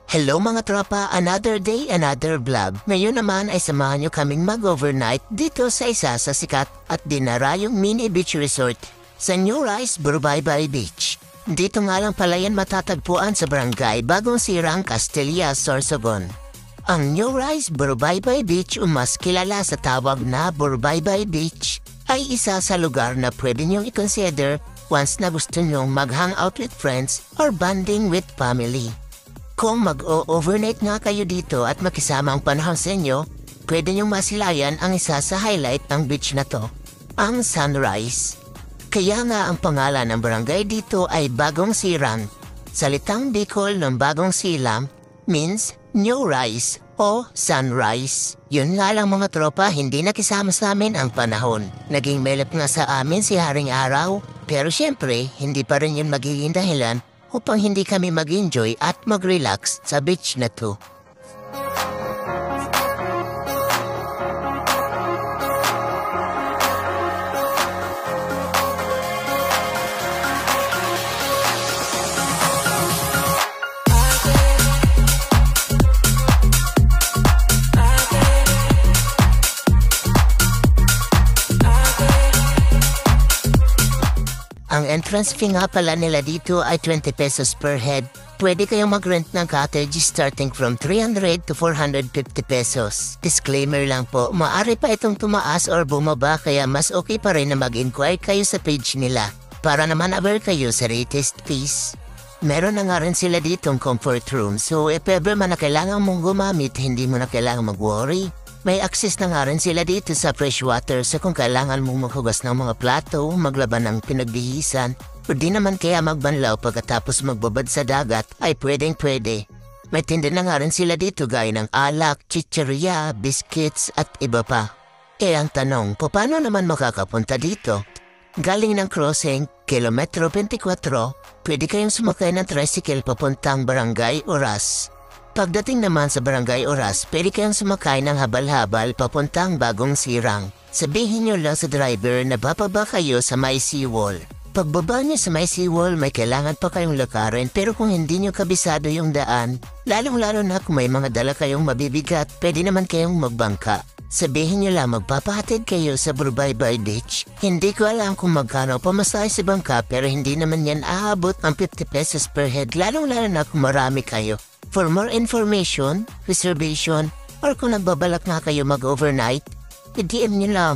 Hello mga tropa, another day, another vlog. Ngayon naman ay samahan nyo kaming mag-overnight dito sa isa sa sikat at dinarayong mini beach resort sa New Rice, Burbaybay Beach. Dito nga lang pala yan matatagpuan sa barangay Bagong Sirang, Castilla, Sorsogon. Ang New Rice, Burbaybay Beach o mas kilala sa tawag na Burbaybay Beach ay isa sa lugar na pwede nyong i-consider once na gusto nyong mag-hangout with friends or bonding with family. Kung mag-overnight nga kayo dito at makisama ang panahon sa inyo, pwede niyong masilayan ang isa sa highlight ng beach na to, ang sunrise. Kaya nga ang pangalan ng barangay dito ay Bagong Sirang. Salitang Bicol ng Bagong Silang means new rise o sunrise. Yun nga lang mga tropa, hindi nakisama sa amin ang panahon. Naging melap nga sa amin si Haring Araw, pero syempre hindi pa rin yun magiging dahilan upang hindi kami mag-enjoy at mag-relax sa beach na to. Ang entrance fee nga pala nila dito ay 20 pesos per head. Pwede kayong mag-rent ng cottage starting from 300 to 450 pesos. Disclaimer lang po, maaari pa itong tumaas or bumaba kaya mas okay pa rin na mag-inquire kayo sa page nila para naman aware kayo sa latest fees. Meron na nga rin sila ditong comfort room, so if ever man na kailangan mong gumamit, hindi mo na kailangan mag-worry. May access na nga rin sila dito sa freshwater so kung kailangan mong maghugas ng mga plato, maglaban ng pinagbihisan, o di naman kaya magbanlaw pagkatapos magbabad sa dagat ay pwedeng-pwede. May tinda na nga rin sila dito gaya ng alak, chicheria, biscuits at iba pa. Ang tanong, paano naman makakapunta dito? Galing ng crossing, kilometro 24, pwede kayong sumakay ng tricycle papuntang Barangay Oras. Pagdating naman sa Barangay Oras, pwede kayong sumakay ng habal-habal papuntang Bagong Sirang. Sabihin nyo lang sa driver na bababa kayo sa may seawall. Pagbaba nyo sa may seawall, may kailangan pa kayong lakarin pero kung hindi nyo kabisado yung daan, lalong-lalo na kung may mga dala kayong mabibigat, pwede naman kayong magbangka. Sabihin nyo lang magpapahatid kayo sa Burbaybay Beach. Hindi ko alam kung magkano pamasahe sa bangka pero hindi naman yan aabot ng 50 pesos per head, lalong-lalo na kung marami kayo. For more information, reservation, or kung nagbabalak nga kayo mag-overnight, i-DM nyo lang